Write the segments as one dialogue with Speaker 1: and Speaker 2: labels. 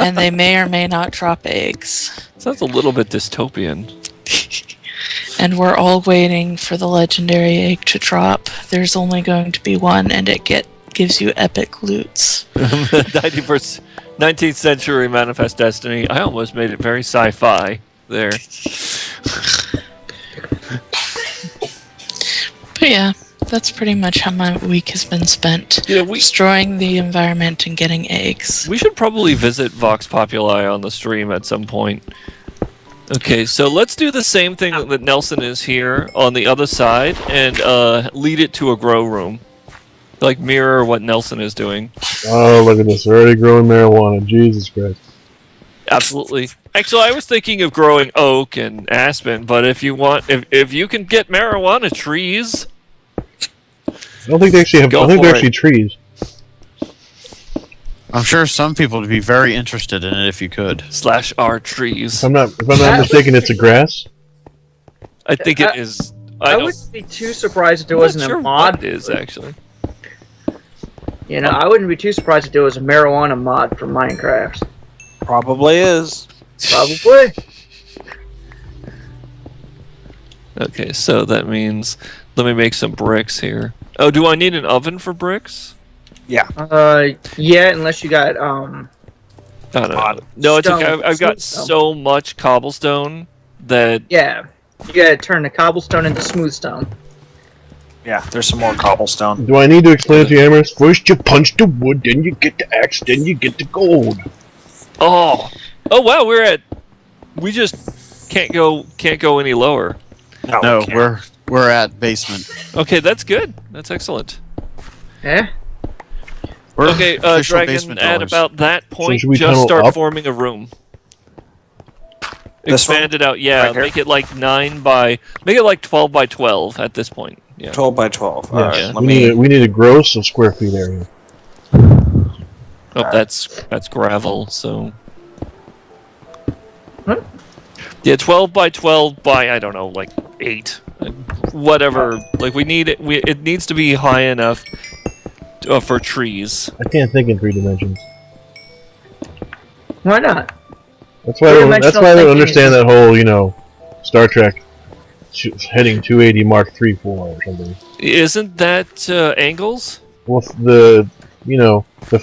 Speaker 1: and they may or may not drop eggs.
Speaker 2: Sounds a little bit dystopian.
Speaker 1: And we're all waiting for the legendary egg to drop. There's only going to be one, and it gives you epic loots.
Speaker 2: 19th century Manifest Destiny. I almost made it very sci-fi there.
Speaker 1: But yeah, that's pretty much how my week has been spent. Destroying the environment and getting eggs.
Speaker 2: We should probably visit Vox Populi on the stream at some point. Okay, so let's do the same thing that Nelson is here on the other side and lead it to a grow room. Like mirror what Nelson is doing.
Speaker 3: Oh, look at this. They're already growing marijuana. Jesus Christ.
Speaker 2: Absolutely. Actually, I was thinking of growing oak and aspen, but if you want, if you can get marijuana trees,
Speaker 3: I don't think they actually have. I think they're actually trees.
Speaker 4: I'm sure some people would be very interested in it if you could.
Speaker 2: /R trees.
Speaker 3: If I'm not mistaken, it's a grass.
Speaker 2: I think it is.
Speaker 5: I wouldn't be too surprised if there wasn't a mod.
Speaker 2: It is actually.
Speaker 5: You know, I wouldn't be too surprised if there was a marijuana mod for Minecraft.
Speaker 6: Probably is.
Speaker 5: Probably.
Speaker 2: Okay, so that means let me make some bricks here. Oh, do I need an oven for bricks?
Speaker 6: Yeah.
Speaker 5: Yeah, unless you got
Speaker 2: No, it's okay. I've got so much cobblestone that
Speaker 5: yeah, you gotta turn the cobblestone into smooth stone.
Speaker 6: Yeah, there's some more cobblestone.
Speaker 3: Do I need to explain to you, Amherst? First you punch the wood, then you get the axe, then you get the gold.
Speaker 2: Oh wow, we just can't go any lower.
Speaker 4: No, we're at basement.
Speaker 2: Okay, that's good. That's excellent.
Speaker 5: Yeah.
Speaker 2: Okay, Dragon, at about that point,
Speaker 3: So
Speaker 2: just start
Speaker 3: up?
Speaker 2: forming a room.
Speaker 6: This
Speaker 2: Expand
Speaker 6: one?
Speaker 2: it out, yeah.
Speaker 6: Right here?
Speaker 2: Make it like 12 by 12 at this point. Yeah.
Speaker 6: 12 by 12.
Speaker 3: Yeah.
Speaker 6: Alright, let
Speaker 3: We
Speaker 6: me...
Speaker 3: need a gross of square feet area.
Speaker 2: Oh, that's gravel, so.
Speaker 5: What?
Speaker 2: Yeah, 12 by 12 by, I don't know, like 8. Whatever. Like, it needs to be high enough for trees.
Speaker 3: I can't think in 3 dimensions.
Speaker 5: Why not?
Speaker 3: That's why I don't
Speaker 5: Three-dimensional
Speaker 3: understand that whole, Star Trek heading 280 Mark 3-4 or something.
Speaker 2: Isn't that angles?
Speaker 3: Well, the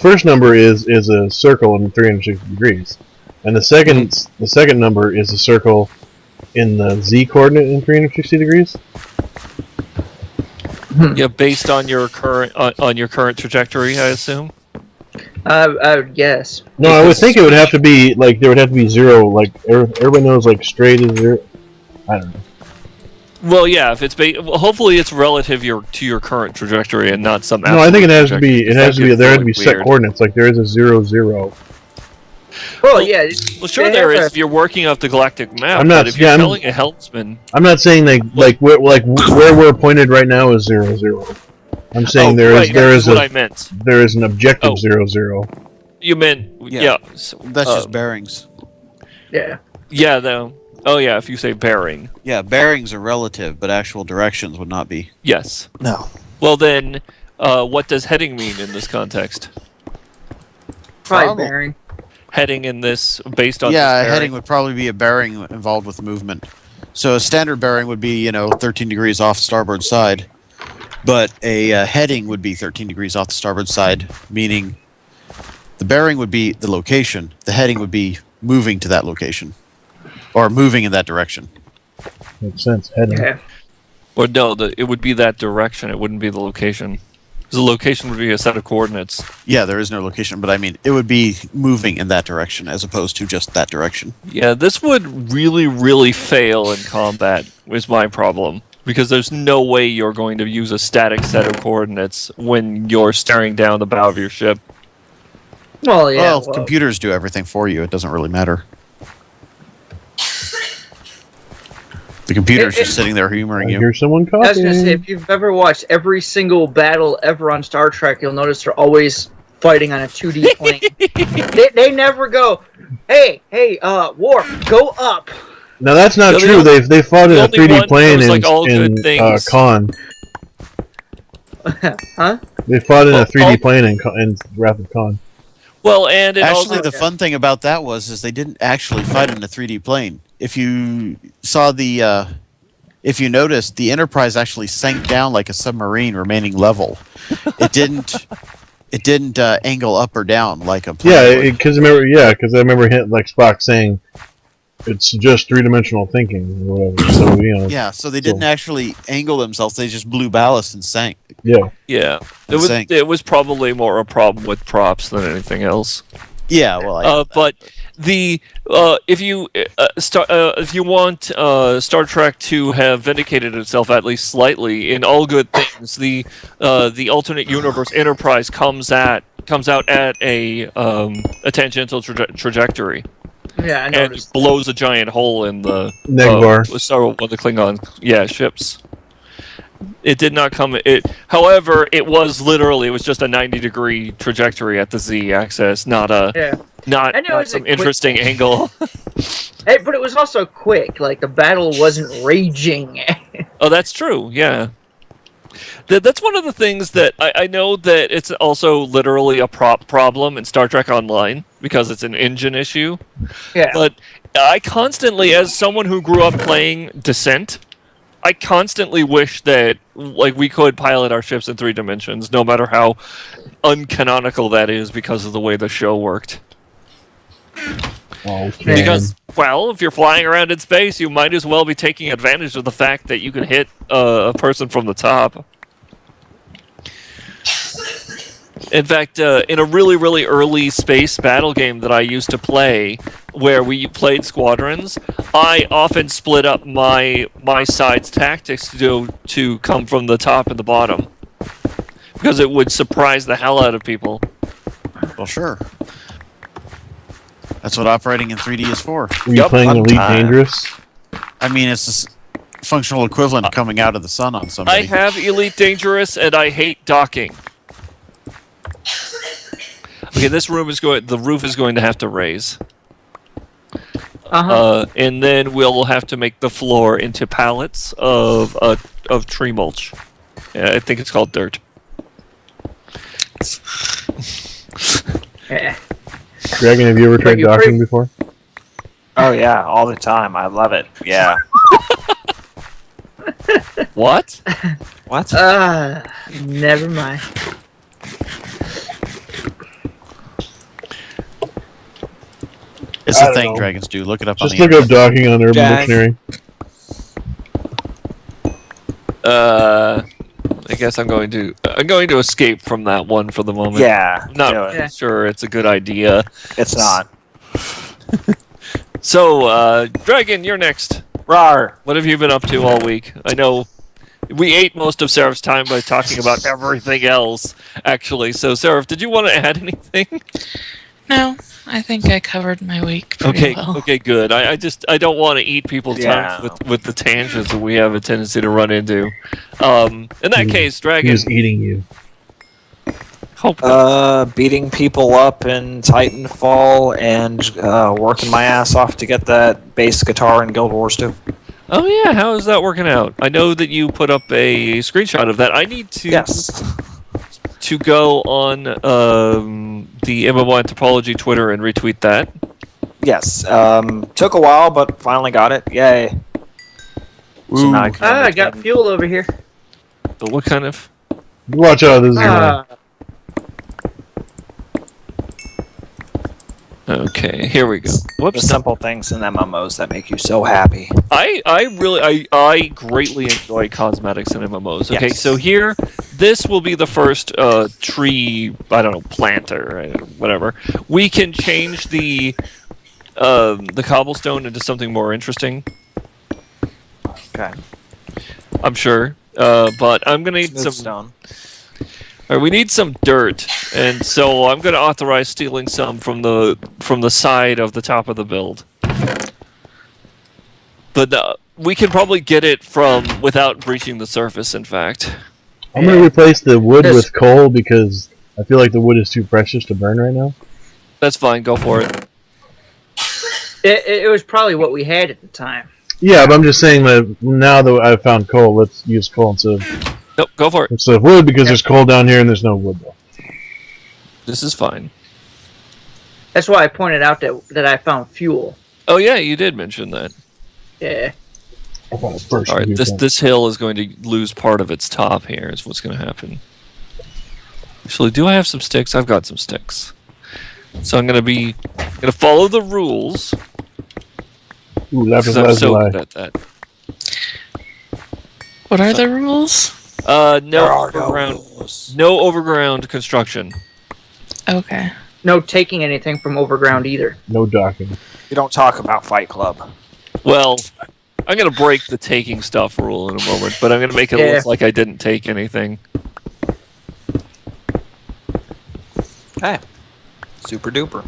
Speaker 3: first number is a circle in 360 degrees, and the second number is a circle in the z coordinate in 360 degrees.
Speaker 2: Yeah, based on your current trajectory, I assume.
Speaker 5: I would guess.
Speaker 3: No, I would think it would have to be there would have to be 0. Like everybody knows, straight is 0. I don't know.
Speaker 2: Well, yeah. If it's hopefully it's relative to your current trajectory and not some.
Speaker 3: No, I think it has to be.
Speaker 2: trajectory,
Speaker 3: It has to be. There has to be
Speaker 2: weird.
Speaker 3: set coordinates. Like there is a 0, 0.
Speaker 5: Well, yeah.
Speaker 2: Well, sure there is if you're working off the galactic map.
Speaker 3: I'm not-
Speaker 2: But if you're
Speaker 3: yeah, I'm-
Speaker 2: telling a helmsman,
Speaker 3: I'm not saying where we're pointed right now is 0, 0. I'm saying
Speaker 2: that's what I meant.
Speaker 3: there is an objective
Speaker 2: Oh.
Speaker 3: 0, 0.
Speaker 2: You meant yeah.
Speaker 4: That's just bearings.
Speaker 5: Yeah.
Speaker 2: Yeah, though. Oh yeah, if you say bearing.
Speaker 4: Yeah, bearings are relative, but actual directions would not be.
Speaker 2: Yes.
Speaker 6: No.
Speaker 2: Well then, what does heading mean in this context?
Speaker 5: Probably bearing.
Speaker 2: Heading in this based on
Speaker 4: Yeah,
Speaker 2: this
Speaker 4: a
Speaker 2: bearing?
Speaker 4: heading would probably be a bearing involved with movement. So a standard bearing would be, 13 degrees off the starboard side. But a heading would be 13 degrees off the starboard side, meaning the bearing would be the location, the heading would be moving to that location. Or moving in that direction.
Speaker 3: Makes sense. Heading.
Speaker 5: Yeah.
Speaker 2: Or no, it would be that direction. It wouldn't be the location. 'Cause the location would be a set of coordinates.
Speaker 4: Yeah, there is no location, but I mean, it would be moving in that direction as opposed to just that direction.
Speaker 2: Yeah, this would really, really fail in combat, is my problem. Because there's no way you're going to use a static set of coordinates when you're staring down the bow of your ship.
Speaker 5: Well, yeah.
Speaker 4: Well, computers do everything for you. It doesn't really matter. The computer's just sitting there humoring
Speaker 3: I
Speaker 4: you.
Speaker 3: hear someone
Speaker 5: I was gonna say,
Speaker 3: talking.
Speaker 5: if you've ever watched every single battle ever on Star Trek, you'll notice they're always fighting on a 2D plane. they never go, hey, Worf, go up.
Speaker 3: No, that's not
Speaker 2: No,
Speaker 3: true. They fought in
Speaker 2: the
Speaker 3: a
Speaker 2: only
Speaker 3: 3D
Speaker 2: one
Speaker 3: plane
Speaker 2: that was, like, all
Speaker 3: in
Speaker 2: good things.
Speaker 3: Khan.
Speaker 5: Huh?
Speaker 3: They fought in a 3D
Speaker 2: all-
Speaker 3: plane in Wrath of Khan.
Speaker 2: Well, and it
Speaker 4: Actually,
Speaker 2: also
Speaker 4: the fun thing about that is they didn't actually fight in a 3D plane. If you saw if you noticed, the Enterprise actually sank down like a submarine, remaining level. It didn't. It didn't angle up or down like a plane.
Speaker 3: Yeah,
Speaker 4: would.
Speaker 3: because I remember like Spock saying it's just three-dimensional thinking or whatever. So
Speaker 4: Yeah, so they didn't actually angle themselves; they just blew ballast and sank.
Speaker 3: yeah.
Speaker 2: yeah,
Speaker 4: And sank.
Speaker 2: it was probably more a problem with props than anything else.
Speaker 4: Yeah, well, I get that.
Speaker 2: But the if you want Star Trek to have vindicated itself at least slightly in all good things, the alternate universe Enterprise comes out at a tangential trajectory
Speaker 5: Yeah, I
Speaker 2: and
Speaker 5: noticed.
Speaker 2: blows a giant hole in the
Speaker 3: Negvar.
Speaker 2: one of the Klingon ships. It did not come. However, it was just a 90-degree trajectory at the Z-axis, not
Speaker 5: Yeah.
Speaker 2: not
Speaker 5: I know it's a
Speaker 2: some
Speaker 5: quick-
Speaker 2: interesting angle.
Speaker 5: Hey, but it was also quick. Like the battle wasn't raging.
Speaker 2: Oh, that's true. Yeah, that's one of the things that I know that it's also literally a prop problem in Star Trek Online because it's an engine issue.
Speaker 5: Yeah.
Speaker 2: But I constantly, as someone who grew up playing Descent, I constantly wish that like we could pilot our ships in 3 dimensions, no matter how uncanonical that is because of the way the show worked.
Speaker 3: Okay.
Speaker 2: Because, well, if you're flying around in space, you might as well be taking advantage of the fact that you can hit a person from the top. In fact, in a really, really early space battle game that I used to play, where we played squadrons, I often split up my side's tactics to come from the top and the bottom, because it would surprise the hell out of people.
Speaker 4: Well, sure. That's what operating in 3D is for.
Speaker 3: Were you
Speaker 2: Yup,
Speaker 3: playing
Speaker 6: fun
Speaker 3: Elite
Speaker 6: time.
Speaker 3: Dangerous?
Speaker 4: I mean, it's the functional equivalent coming out of the sun on somebody.
Speaker 2: I have Elite Dangerous, and I hate docking. Okay, the roof is going to have to raise. And then we'll have to make the floor into pallets of tree mulch. Yeah, I think it's called dirt.
Speaker 5: Yeah.
Speaker 3: Dragon, have you ever tried
Speaker 5: you're
Speaker 3: docking
Speaker 5: pretty-
Speaker 3: before?
Speaker 6: Oh yeah, all the time. I love it. Yeah.
Speaker 2: What?
Speaker 6: What?
Speaker 5: Never mind.
Speaker 4: It's
Speaker 3: I
Speaker 4: a
Speaker 3: don't
Speaker 4: thing
Speaker 3: know.
Speaker 4: dragons do. Look it up
Speaker 3: Just
Speaker 4: on the
Speaker 3: look up docking on Urban
Speaker 6: Jack.
Speaker 3: Dictionary.
Speaker 2: I guess I'm going to escape from that one for the moment.
Speaker 6: Yeah.
Speaker 2: I'm not
Speaker 6: do it.
Speaker 5: Yeah.
Speaker 2: sure it's a good idea.
Speaker 6: It's not.
Speaker 2: So, Dragon, you're next.
Speaker 6: Rar.
Speaker 2: What have you been up to all week? I know we ate most of Seraph's time by talking about everything else, actually. So, Seraph, did you want to add anything?
Speaker 1: No, I think I covered my week pretty well.
Speaker 2: Okay, good. I don't want to eat people's
Speaker 6: Yeah.
Speaker 2: time with the tangents that we have a tendency to run into. In that case, Dragon,
Speaker 3: He was eating you.
Speaker 2: hope
Speaker 6: Beating people up in Titanfall and working my ass off to get that bass guitar in Guild Wars 2.
Speaker 2: Oh yeah, how is that working out? I know that you put up a screenshot of that. I need to
Speaker 6: Yes.
Speaker 2: to go on the MMO Anthropology Twitter and retweet that.
Speaker 6: Yes. Took a while, but finally got it. Yay. So now I can
Speaker 5: I got
Speaker 6: understand-
Speaker 5: fuel over here.
Speaker 2: But what kind of?
Speaker 3: Watch out, this is gonna...
Speaker 2: Okay, here we go.
Speaker 6: the
Speaker 2: Whoops.
Speaker 6: simple things in MMOs that make you so happy.
Speaker 2: I greatly enjoy cosmetics in MMOs. Okay,
Speaker 6: Yes.
Speaker 2: so here, this will be the first tree, I don't know, planter, whatever. We can change the cobblestone into something more interesting,
Speaker 6: Okay.
Speaker 2: I'm sure. But I'm gonna need
Speaker 6: Smooth
Speaker 2: some.
Speaker 6: stone.
Speaker 2: All right, we need some dirt, and so I'm gonna authorize stealing some from the side of the top of the build. But we can probably get it from without breaching the surface. In fact.
Speaker 3: I'm gonna replace the wood
Speaker 5: This-
Speaker 3: with coal because I feel like the wood is too precious to burn right now.
Speaker 2: That's fine. Go for it.
Speaker 5: It was probably what we had at the time.
Speaker 3: Yeah, but I'm just saying that now that I've found coal, let's use coal
Speaker 2: Nope. Go for it.
Speaker 3: instead of wood because there's coal down here and there's no wood though.
Speaker 2: This is fine.
Speaker 5: That's why I pointed out that I found fuel.
Speaker 2: Oh yeah, you did mention that.
Speaker 5: Yeah.
Speaker 3: I found it first.
Speaker 2: All right,
Speaker 3: Here,
Speaker 2: this
Speaker 3: so-
Speaker 2: this hill is going to lose part of its top here. Is what's going to happen. Actually, do I have some sticks? I've got some sticks. So I'm going to follow the rules
Speaker 3: Ooh, lapis
Speaker 2: because I'm so
Speaker 3: lazuli.
Speaker 2: good at that.
Speaker 1: What are the rules?
Speaker 2: No
Speaker 6: There are no
Speaker 2: overground,
Speaker 6: rules.
Speaker 2: no overground construction.
Speaker 1: Okay.
Speaker 5: No taking anything from overground either.
Speaker 3: No docking.
Speaker 6: You don't talk about Fight Club.
Speaker 2: Well, I'm going to break the taking stuff rule in a moment, but I'm going to make it
Speaker 5: Yeah.
Speaker 2: look like I didn't take anything.
Speaker 6: Hey, super duper.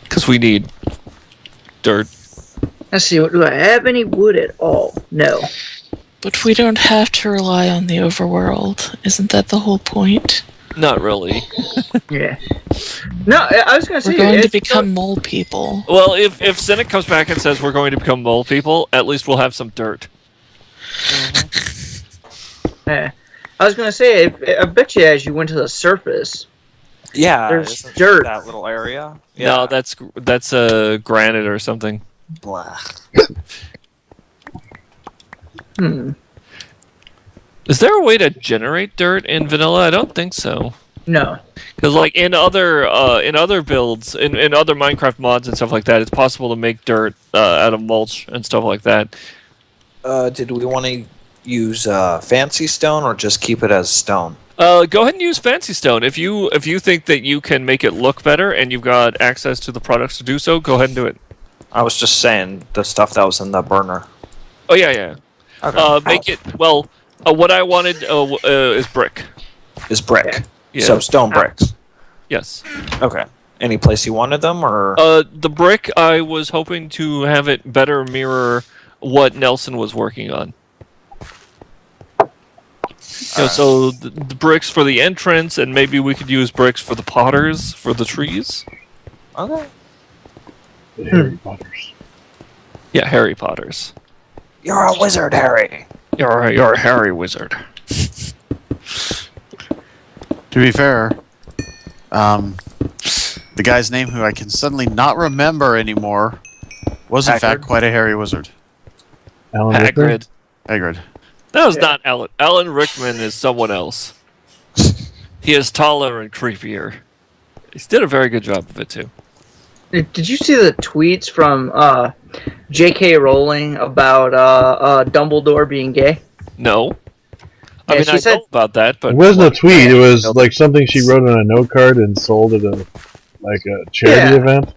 Speaker 2: Because we need dirt.
Speaker 5: Let's see. Do I have any wood at all? No.
Speaker 1: But we don't have to rely on the overworld. Isn't that the whole point?
Speaker 2: Not really.
Speaker 5: Yeah. No, I was gonna say
Speaker 1: We're going to
Speaker 5: it's-
Speaker 1: become mole people.
Speaker 2: Well, if Cynic comes back and says we're going to become mole people, at least we'll have some dirt.
Speaker 5: Yeah. I was gonna say, I bet you as you went to the surface,
Speaker 6: Yeah,
Speaker 5: There's
Speaker 6: isn't
Speaker 5: dirt.
Speaker 6: that little area.
Speaker 2: No, that's granite or something.
Speaker 6: Blah.
Speaker 2: Is there a way to generate dirt in vanilla? I don't think so.
Speaker 5: no.
Speaker 2: Because like in other builds, in other Minecraft mods and stuff like that, it's possible to make dirt out of mulch and stuff like that.
Speaker 6: Did we want to use fancy stone or just keep it as stone?
Speaker 2: Go ahead and use Fancy Stone if you think that you can make it look better and you've got access to the products to do so. Go ahead and do it.
Speaker 6: I was just saying the stuff that was in the burner.
Speaker 2: Oh yeah.
Speaker 6: Okay.
Speaker 2: Make it well. What I wanted is brick.
Speaker 6: Is brick.
Speaker 2: Yeah.
Speaker 6: So stone bricks.
Speaker 2: Yes.
Speaker 6: Okay. Any place you wanted them, or
Speaker 2: The brick, I was hoping to have it better mirror what Nelson was working on. So the bricks for the entrance, and maybe we could use bricks for the potters for the trees.
Speaker 6: okay?
Speaker 3: The Harry Potters.
Speaker 2: Yeah, Harry Potters.
Speaker 6: You're a wizard, Harry.
Speaker 2: You're a Harry wizard.
Speaker 4: To be fair, the guy's name who I can suddenly not remember anymore was in fact
Speaker 6: Hagrid?
Speaker 4: quite a hairy wizard.
Speaker 3: Alan Rickman?
Speaker 2: Hagrid.
Speaker 4: Hagrid.
Speaker 2: That was
Speaker 5: Yeah.
Speaker 2: not Alan. Alan Rickman is someone else. He is taller and creepier. He did a very good job of it too.
Speaker 5: Did you see the tweets from J.K. Rowling about Dumbledore being gay?
Speaker 2: No. I
Speaker 5: Yeah,
Speaker 2: mean,
Speaker 5: she
Speaker 2: I
Speaker 5: said-
Speaker 2: know about that, but
Speaker 3: It wasn't a tweet. It was
Speaker 2: No.
Speaker 3: like something she wrote on a note card and sold at a charity
Speaker 5: Yeah.
Speaker 3: event.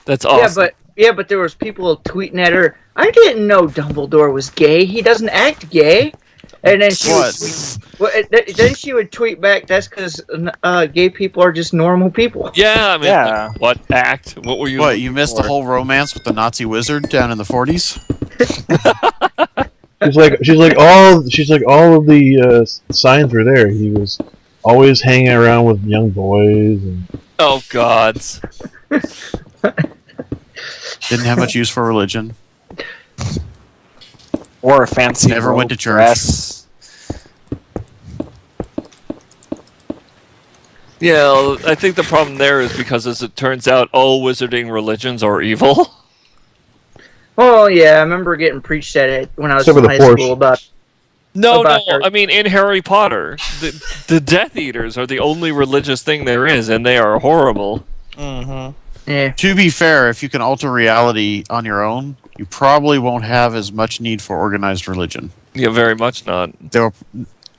Speaker 2: that's awesome.
Speaker 5: Yeah, but there was people tweeting at her. I didn't know Dumbledore was gay. He doesn't act gay. And then she
Speaker 4: What?
Speaker 5: then she would tweet back. That's because gay people are just normal people.
Speaker 2: Yeah, I mean,
Speaker 6: Yeah.
Speaker 2: what act? What were you?
Speaker 4: What, you missed the
Speaker 2: for?
Speaker 4: whole romance with the Nazi wizard down in the 40s?
Speaker 3: She's like all of the signs were there. He was always hanging around with young boys and
Speaker 2: Oh gods.
Speaker 4: Didn't have much use for religion.
Speaker 6: Or a fancy
Speaker 4: Never went to
Speaker 6: robe
Speaker 4: church.
Speaker 6: dress.
Speaker 2: Yeah, I think the problem there is because, as it turns out, all wizarding religions are evil.
Speaker 5: Oh yeah, I remember getting preached at it when I was
Speaker 3: Except
Speaker 5: in
Speaker 3: for the
Speaker 5: high
Speaker 3: Porsche.
Speaker 5: school about.
Speaker 2: No,
Speaker 5: About
Speaker 2: no.
Speaker 5: Harry-
Speaker 2: I mean, in Harry Potter, the Death Eaters are the only religious thing there is, and they are horrible.
Speaker 6: Mm-hmm.
Speaker 5: Yeah.
Speaker 4: To be fair, if you can alter reality on your own, you probably won't have as much need for organized religion.
Speaker 2: Yeah, very much not.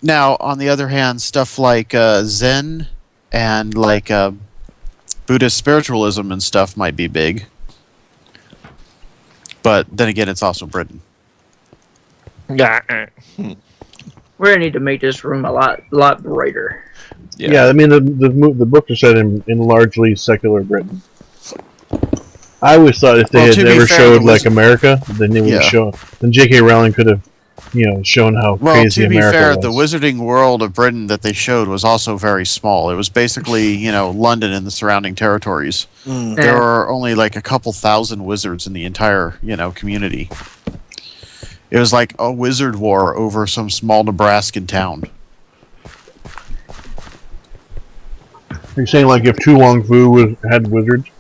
Speaker 4: Now, on the other hand, stuff like Zen and like Buddhist spiritualism and stuff might be big. But then again, it's also Britain.
Speaker 2: Yeah.
Speaker 5: We're gonna need to make this room a lot brighter.
Speaker 3: yeah. I mean the book is set in largely secular Britain. I always thought if they
Speaker 4: Well,
Speaker 3: had
Speaker 4: to be
Speaker 3: ever
Speaker 4: fair,
Speaker 3: showed
Speaker 4: the
Speaker 3: like
Speaker 4: wizard-
Speaker 3: America, then they would have
Speaker 4: Yeah.
Speaker 3: shown. Then J.K. Rowling could have, shown how
Speaker 4: Well,
Speaker 3: crazy
Speaker 4: to be
Speaker 3: America
Speaker 4: fair,
Speaker 3: was.
Speaker 4: the wizarding world of Britain that they showed was also very small. It was basically, London and the surrounding territories.
Speaker 6: Mm.
Speaker 4: There
Speaker 5: Yeah.
Speaker 4: were only like a couple thousand wizards in the entire, community. It was like a wizard war over some small Nebraskan town.
Speaker 3: You're saying like if Tu Wong Fu had wizards?